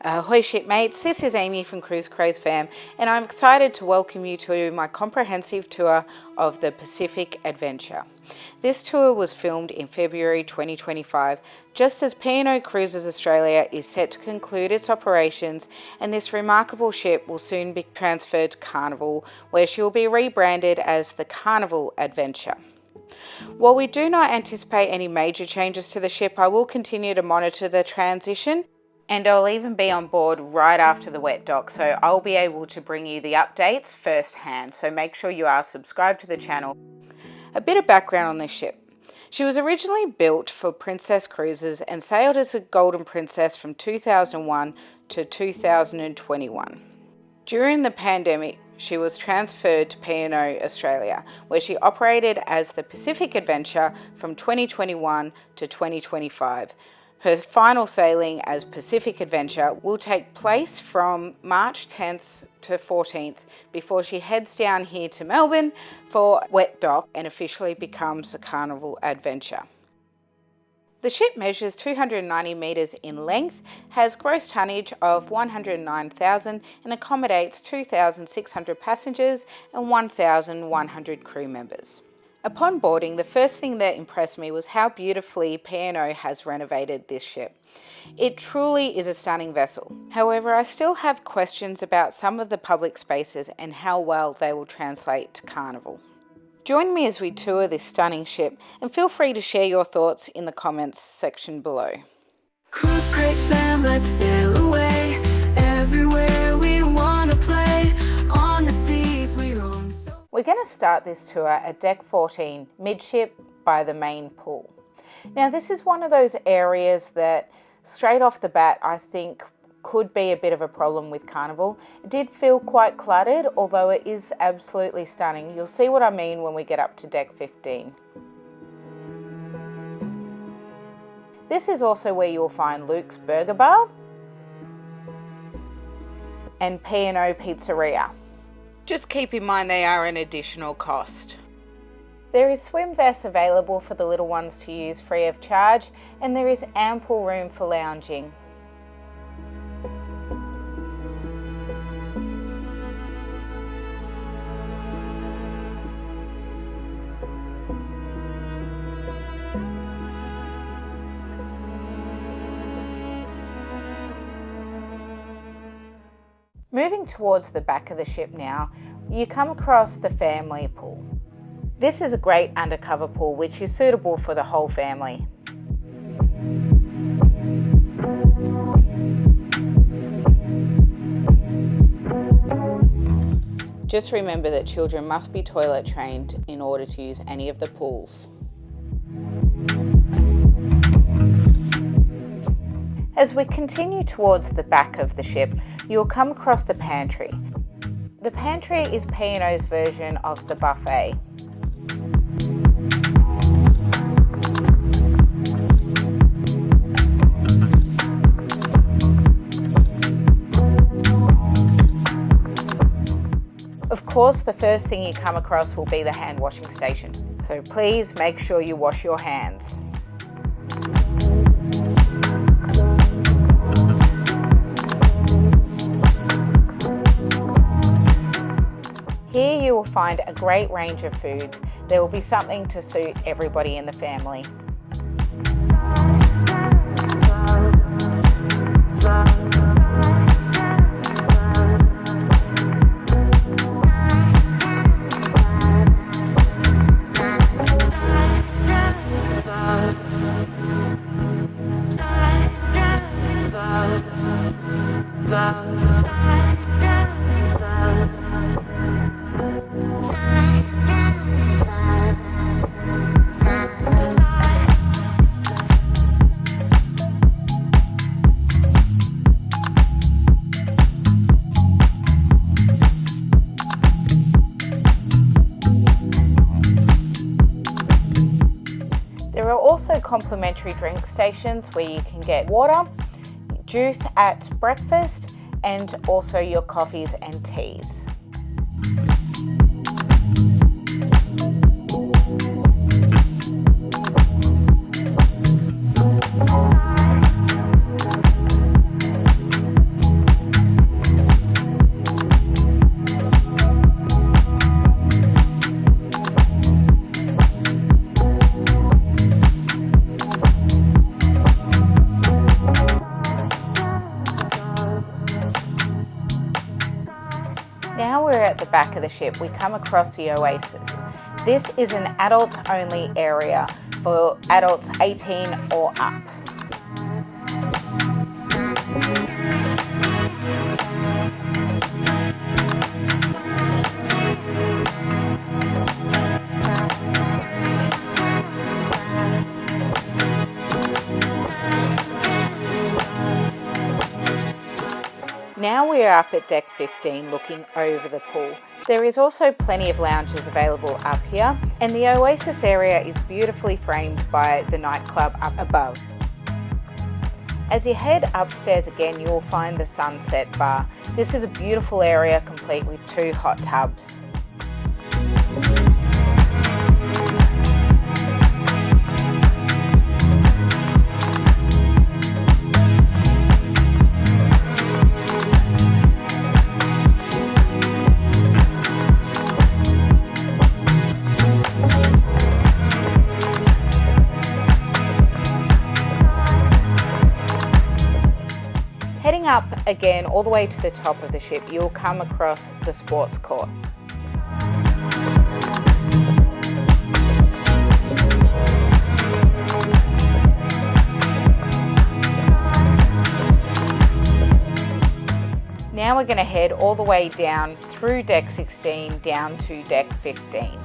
Ahoy shipmates, this is Amy from Cruise Fam, and I'm excited to welcome you to my comprehensive tour of the Pacific Adventure. This tour was filmed in February 2025, just as P&O Cruises Australia is set to conclude its operations, and this remarkable ship will soon be transferred to Carnival, where she will be rebranded as the Carnival Adventure. While we do not anticipate any major changes to the ship, I will continue to monitor the transition, and I'll even be on board right after the wet dock, so I'll be able to bring you the updates firsthand, so make sure you are subscribed to the channel. A bit of background on this ship. She was originally built for Princess Cruises and sailed as a Golden Princess from 2001 to 2021. During the pandemic, she was transferred to P&O Australia, where she operated as the Pacific Adventure from 2021 to 2025. Her final sailing as Pacific Adventure will take place from March 10th to 14th before she heads down here to Melbourne for wet dock and officially becomes the Carnival Adventure. The ship measures 290 metres in length, has gross tonnage of 109,000 and accommodates 2,600 passengers and 1,100 crew members. Upon boarding, the first thing that impressed me was how beautifully P&O has renovated this ship. It truly is a stunning vessel. However, I still have questions about some of the public spaces and how well they will translate to Carnival. Join me as we tour this stunning ship, and feel free to share your thoughts in the comments section below. Cruise Fam, let's sail away. Everywhere we wanna play. On the seas we roam so. We're going to start this tour at deck 14, midship by the main pool. Now this is one of those areas that straight off the bat I think could be a bit of a problem with Carnival. It did feel quite cluttered, although it is absolutely stunning. You'll see what I mean when we get up to deck 15. This is also where you'll find Luke's Burger Bar and P&O Pizzeria. Just keep in mind they are an additional cost. There is swim vests available for the little ones to use free of charge, and there is ample room for lounging. Moving towards the back of the ship now, you come across the family pool. This is a great undercover pool which is suitable for the whole family. Just remember that children must be toilet trained in order to use any of the pools. As we continue towards the back of the ship, you'll come across the pantry. The pantry is P&O's version of the buffet. Of course, the first thing you come across will be the hand washing station, so please make sure you wash your hands. Here you will find a great range of foods. There will be something to suit everybody in the family. There are also complimentary drink stations where you can get water, juice at breakfast, and also your coffees and teas. Now we're at the back of the ship, we come across the Oasis. This is an adults only area for adults 18 or up. Now we are up at deck 15 looking over the pool. There is also plenty of lounges available up here, and the Oasis area is beautifully framed by the nightclub up above. As you head upstairs again, you will find the Sunset Bar. This is a beautiful area complete with 2 hot tubs. Heading up again all the way to the top of the ship, you'll come across the sports court. Now we're going to head all the way down through deck 16 down to deck 15.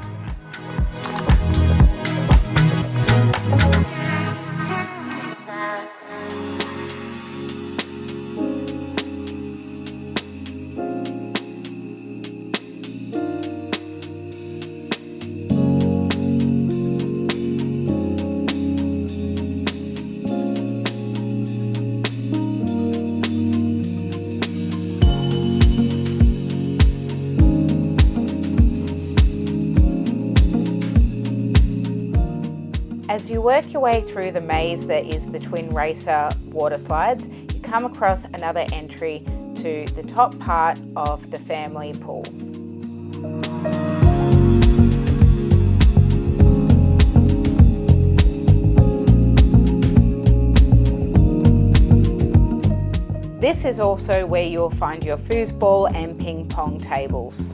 As you work your way through the maze that is the Twin Racer water slides, you come across another entry to the top part of the family pool. This is also where you'll find your foosball and ping pong tables.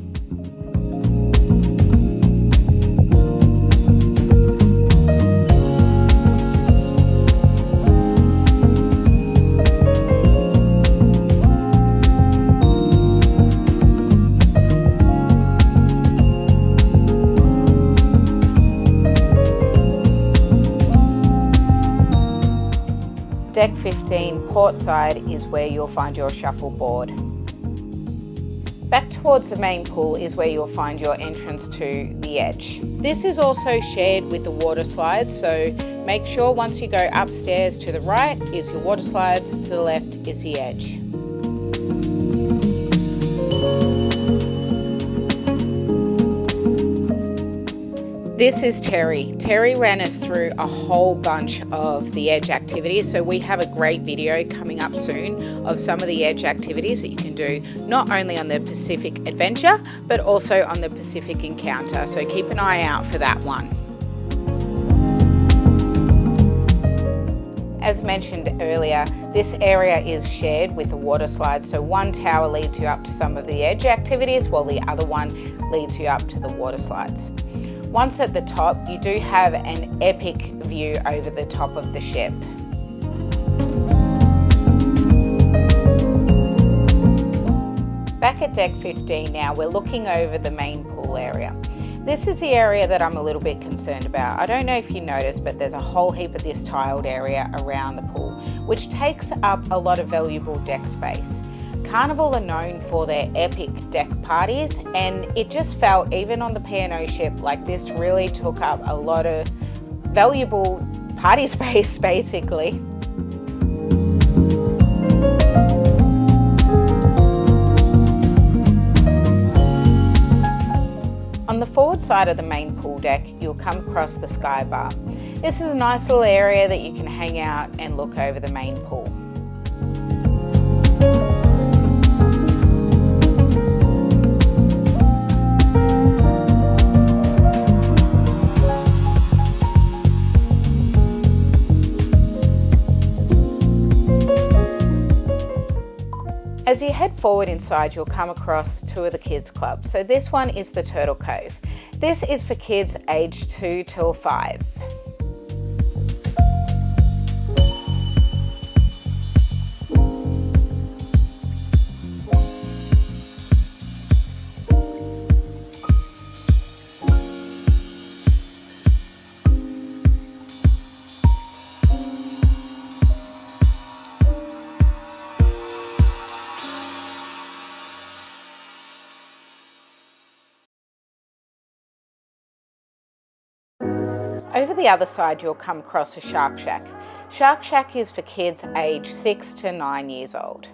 Deck 15, port side, is where you'll find your shuffleboard. Back towards the main pool is where you'll find your entrance to the edge. This is also shared with the water slides, so make sure once you go upstairs to the right is your water slides, to the left is the edge. This is Terry. Terry ran us through a whole bunch of the Edge activities, so we have a great video coming up soon of some of the Edge activities that you can do not only on the Pacific Adventure but also on the Pacific Encounter, so keep an eye out for that one. As mentioned earlier, this area is shared with the water slides, so one tower leads you up to some of the Edge activities while the other one leads you up to the water slides. Once at the top, you do have an epic view over the top of the ship. Back at deck 15 now, we're looking over the main pool area. This is the area that I'm a little bit concerned about. I don't know if you noticed, but there's a whole heap of this tiled area around the pool, which takes up a lot of valuable deck space. Carnival are known for their epic deck parties, and it just felt, even on the P&O ship, like this really took up a lot of valuable party space basically. On the forward side of the main pool deck, you'll come across the Sky Bar. This is a nice little area that you can hang out and look over the main pool. As you head forward inside, you'll come across two of the kids clubs. So this one is the Turtle Cove. This is for kids aged 2 till 5. Over the other side, you'll come across a Shark Shack. Shark Shack is for kids aged 6 to 9 years old.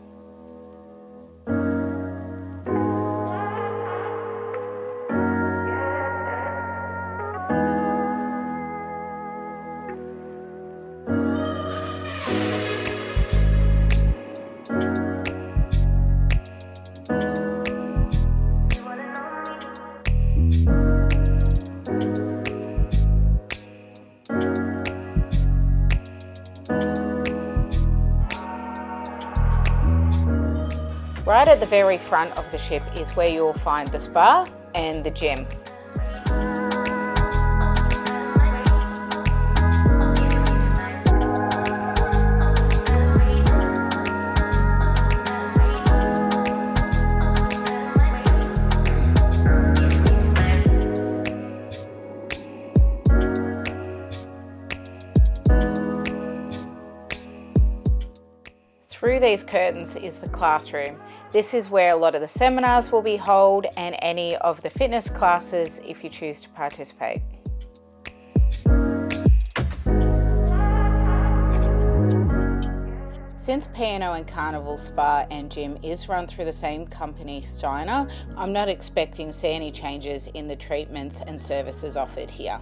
Right at the very front of the ship is where you'll find the spa and the gym. Through these curtains is the classroom. This is where a lot of the seminars will be held and any of the fitness classes if you choose to participate. Since P&O and Carnival Spa and Gym is run through the same company, Steiner, I'm not expecting to see any changes in the treatments and services offered here.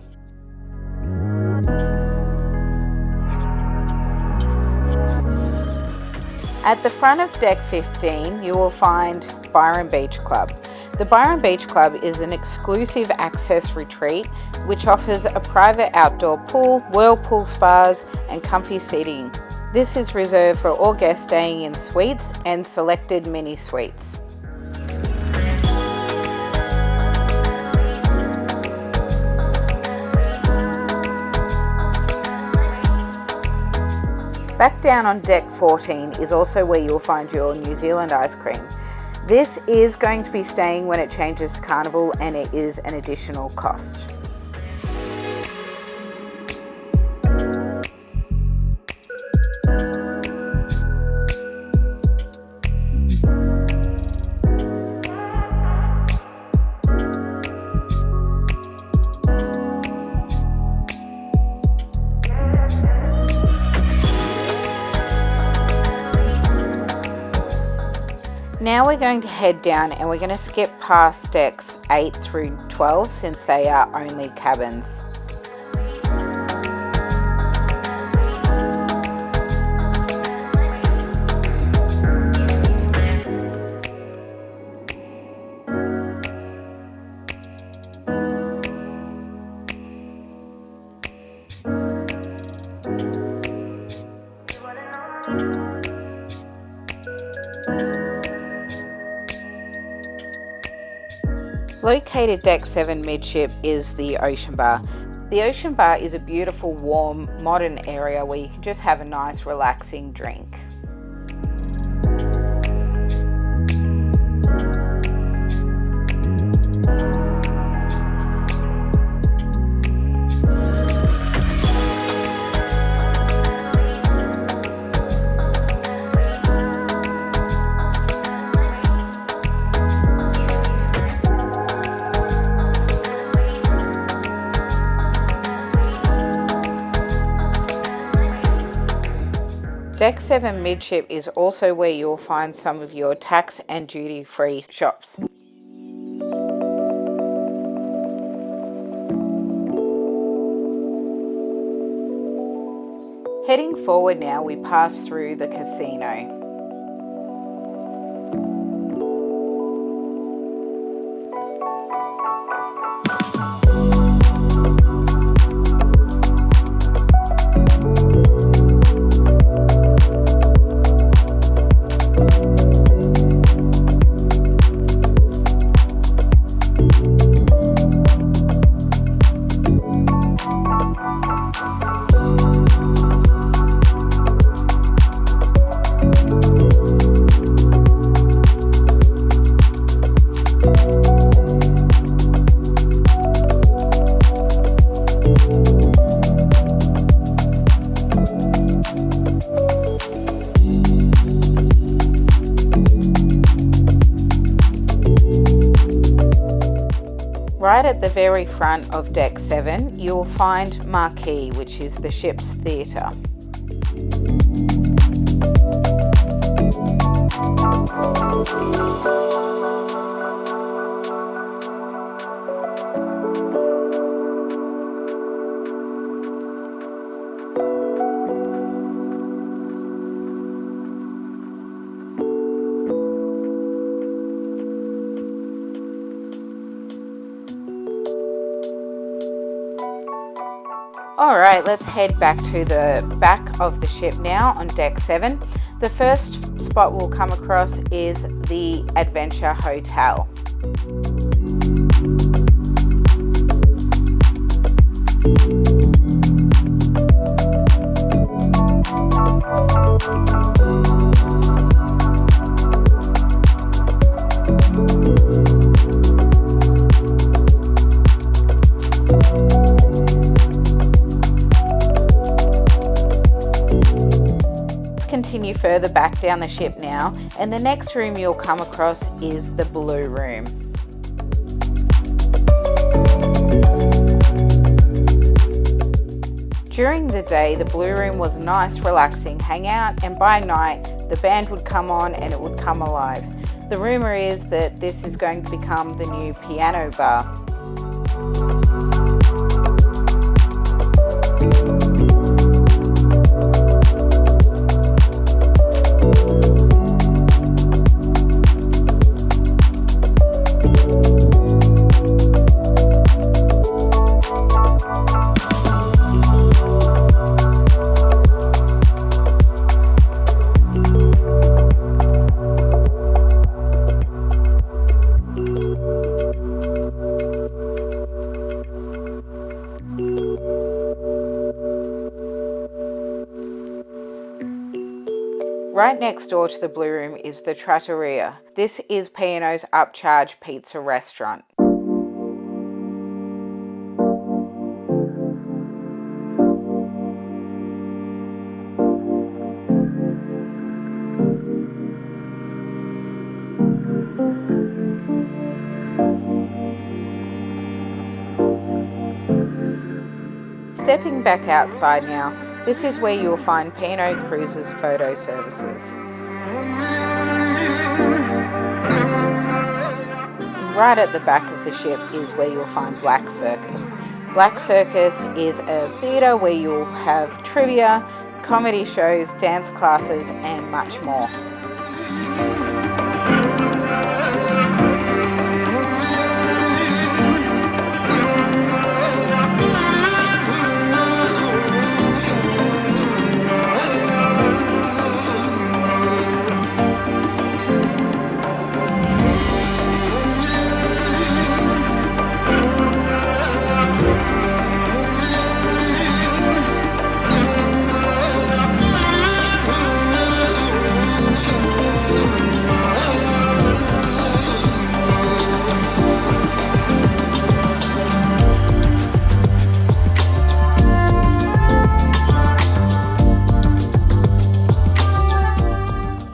At the front of Deck 15, you will find Byron Beach Club. The Byron Beach Club is an exclusive access retreat which offers a private outdoor pool, whirlpool spas and comfy seating. This is reserved for all guests staying in suites and selected mini suites. Back down on Deck 14 is also where you'll find your New Zealand ice cream. This is going to be staying when it changes to Carnival and it is an additional cost. Now we're going to head down and we're going to skip past decks 8 through 12 since they are only cabins. Located Deck 7 midship is the Ocean Bar. The Ocean Bar is a beautiful, warm, modern area where you can just have a nice, relaxing drink. Deck 7 midship is also where you'll find some of your tax and duty-free shops. Heading forward now, we pass through the casino. Right at the very front of Deck 7, you'll find Marquee, which is the ship's theatre. Alright, let's head back to the back of the ship now on Deck 7. The first spot we'll come across is the Adventure Hotel. Continue further back down the ship now, and the next room you'll come across is the Blue Room. During the day, the Blue Room was a nice relaxing hangout, and by night the band would come on and it would come alive. The rumour is that this is going to become the new piano bar. Right next door to the Blue Room is the Trattoria. This is P&O's upcharge pizza restaurant. Stepping back outside now, this is where you'll find P&O Cruises photo services. Right at the back of the ship is where you'll find Black Circus. Black Circus is a theatre where you'll have trivia, comedy shows, dance classes and much more.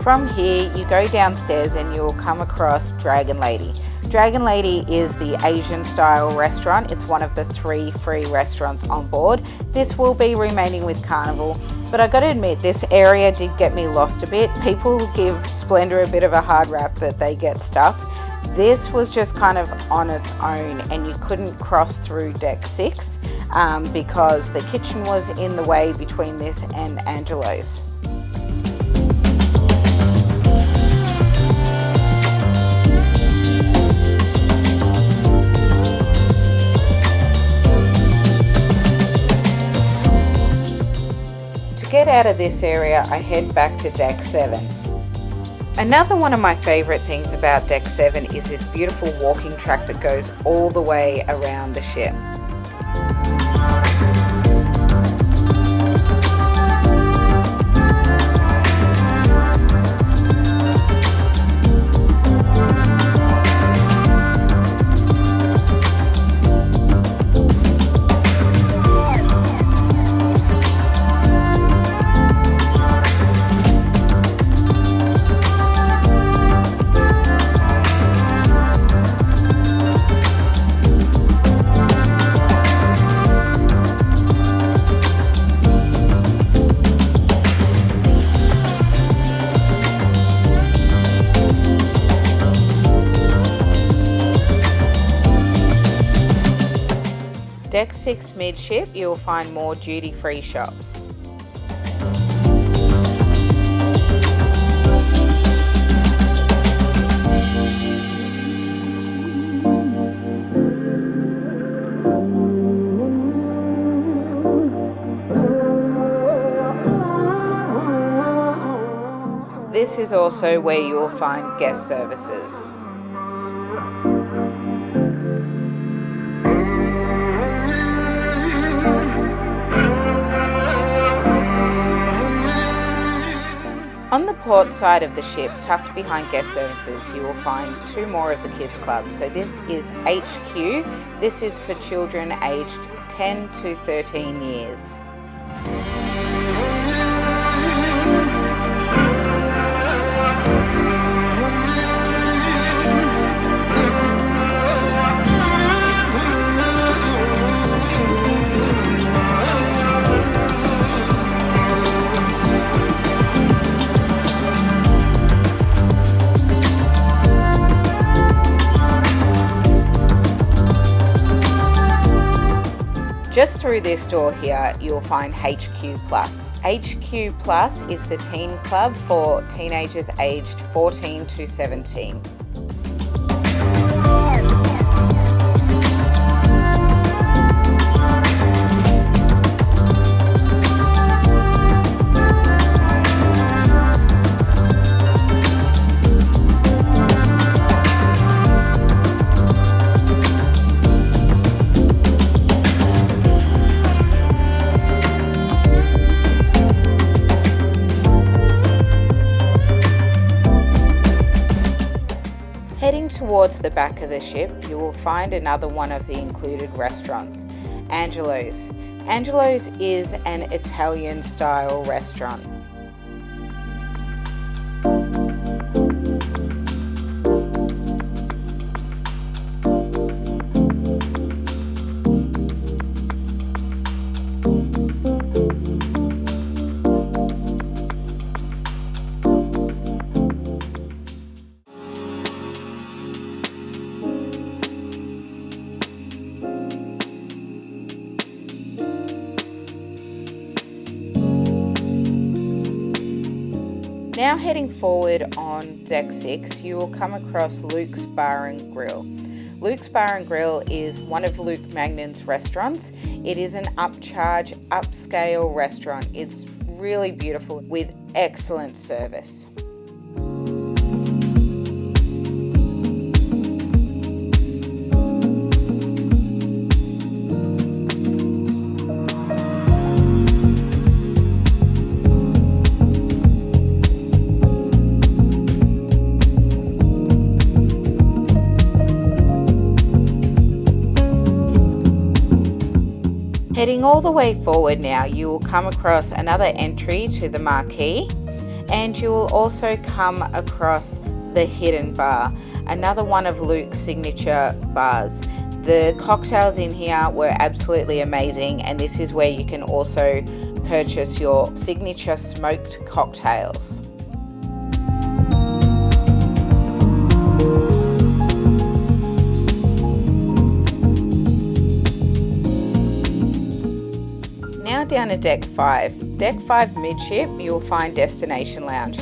From here, you go downstairs and you'll come across Dragon Lady. Dragon Lady is the Asian style restaurant. It's one of the 3 free restaurants on board. This will be remaining with Carnival, but I gotta admit, this area did get me lost a bit. People give Splendor a bit of a hard rap that they get stuck. This was just kind of on its own and you couldn't cross through Deck 6 because the kitchen was in the way between this and Angelo's. To get out of this area, I head back to Deck 7. Another one of my favourite things about Deck 7 is this beautiful walking track that goes all the way around the ship. Deck 6 midship, you will find more duty-free shops. This is also where you will find guest services. On the port side of the ship, tucked behind guest services, you will find two more of the kids clubs. So this is HQ. This is for children aged 10 to 13 years. Just through this door here, you'll find HQ Plus. HQ Plus is the teen club for teenagers aged 14 to 17. Heading towards the back of the ship, you will find another one of the included restaurants, Angelo's. Angelo's is an Italian style restaurant. Now heading forward on Deck 6, you will come across Luke's Bar and Grill. Luke's Bar and Grill is one of Luke Magnan's restaurants. It is an upcharge, upscale restaurant. It's really beautiful with excellent service. Heading all the way forward now, you will come across another entry to the marquee, and you will also come across the Hidden Bar, another one of Luke's signature bars. The cocktails in here were absolutely amazing, and this is where you can also purchase your signature smoked cocktails. Now down to Deck 5. Deck 5 midship, you'll find Destination Lounge.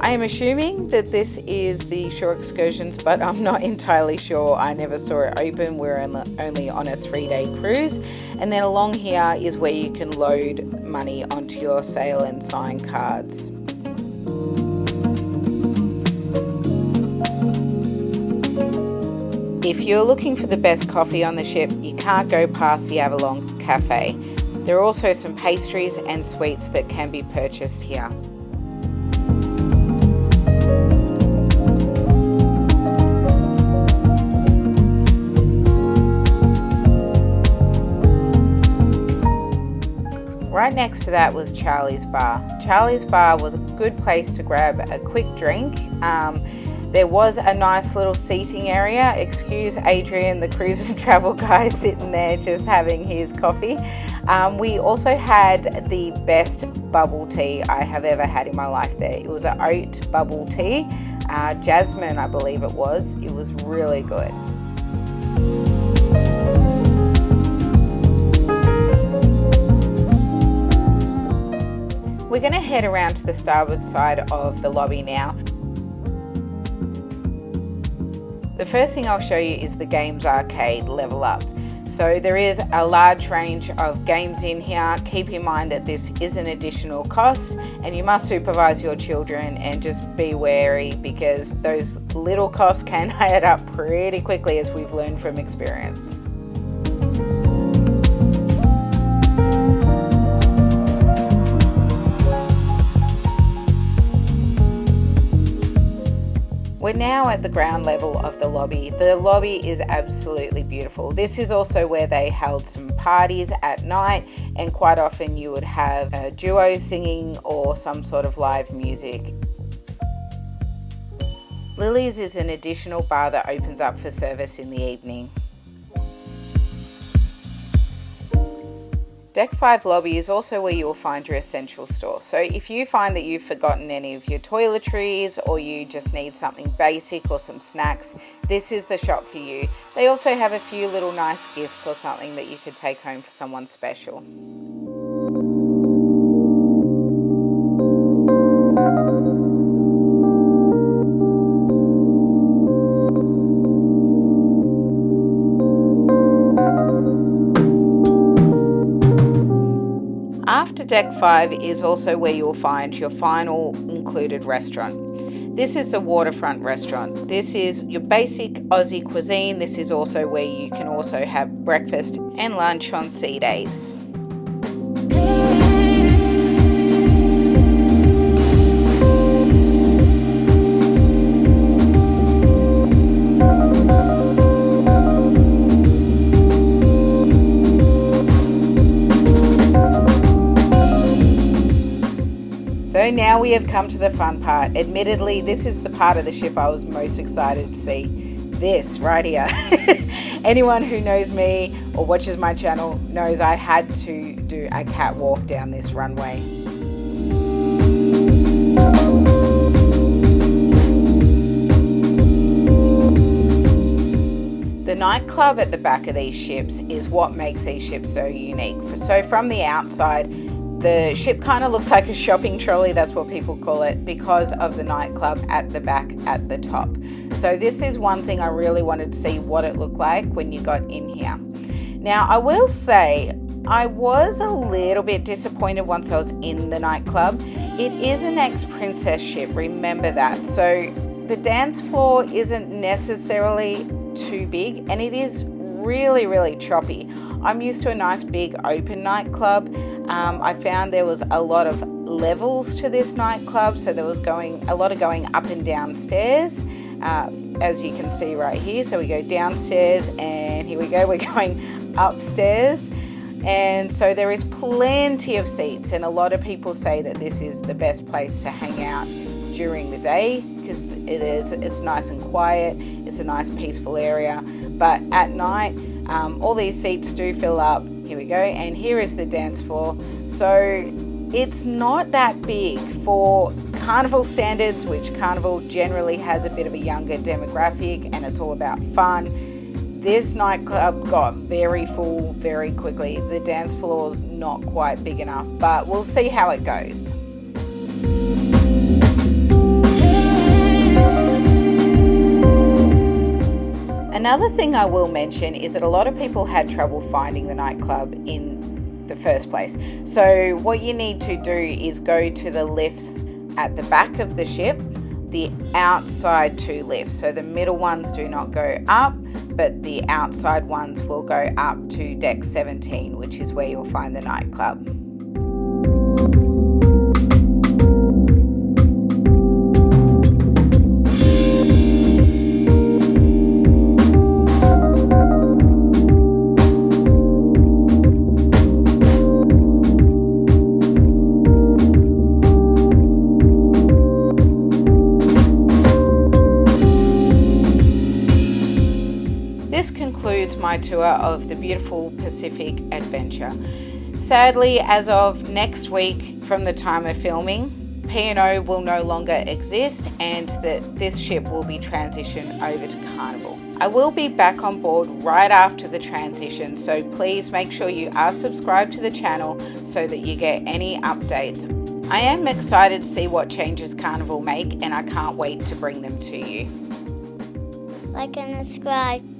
I am assuming that this is the shore excursions, but I'm not entirely sure. I never saw it open. We're only on a 3-day cruise. And then along here is where you can load money onto your sail and sign cards. If you're looking for the best coffee on the ship, you can't go past the Avalon Cafe. There are also some pastries and sweets that can be purchased here. Right next to that was Charlie's Bar. Charlie's Bar was a good place to grab a quick drink. There was a nice little seating area. Excuse Adrian, the cruise and travel guy, sitting there just having his coffee. We also had the best bubble tea I have ever had in my life there. It was an oat bubble tea, jasmine I believe it was. It was really good. We're going to head around to the starboard side of the lobby now. The first thing I'll show you is the games arcade level up. So there is a large range of games in here. Keep in mind that this is an additional cost and you must supervise your children and just be wary because those little costs can add up pretty quickly, as we've learned from experience. We're now at the ground level of the lobby. The lobby is absolutely beautiful. This is also where they held some parties at night, and quite often you would have a duo singing or some sort of live music. Lily's is an additional bar that opens up for service in the evening. Deck 5 lobby is also where you will find your essential store. So if you find that you've forgotten any of your toiletries or you just need something basic or some snacks, this is the shop for you. They also have a few little nice gifts or something that you could take home for someone special. After Deck 5 is also where you'll find your final included restaurant. This is a waterfront restaurant. This is your basic Aussie cuisine. This is also where you can also have breakfast and lunch on sea days. So now we have come to the fun part. Admittedly, this is the part of the ship I was most excited to see. This right here. Anyone who knows me or watches my channel knows I had to do a catwalk down this runway. The nightclub at the back of these ships is what makes these ships so unique. So from the outside, the ship kind of looks like a shopping trolley, that's what people call it, because of the nightclub at the back at the top. So this is one thing I really wanted to see what it looked like when you got in here. Now I will say I was a little bit disappointed once I was in the nightclub. It is an ex-princess ship, remember that. So the dance floor isn't necessarily too big and it is really choppy. I'm used to a nice big open nightclub. I found there was a lot of levels to this nightclub, so there was a lot of going up and down stairs, as you can see right here. So we go downstairs and here we go, we're going upstairs. And so there is plenty of seats, and a lot of people say that this is the best place to hang out during the day because it's nice and quiet, it's a nice peaceful area. But at night, all these seats do fill up. Here we go, and here is the dance floor. So it's not that big for Carnival standards, which Carnival generally has a bit of a younger demographic and it's all about fun. This nightclub got very full very quickly. The dance floor's not quite big enough, but we'll see how it goes. Another thing I will mention is that a lot of people had trouble finding the nightclub in the first place. So what you need to do is go to the lifts at the back of the ship, the outside two lifts. So the middle ones do not go up, but the outside ones will go up to deck 17, which is where you'll find the nightclub. This concludes my tour of the beautiful Pacific Adventure. Sadly, as of next week from the time of filming, P&O will no longer exist and that this ship will be transitioned over to Carnival. I will be back on board right after the transition, so please make sure you are subscribed to the channel so that you get any updates I am excited to see what changes Carnival make, and I can't wait to bring them to you. Like and subscribe.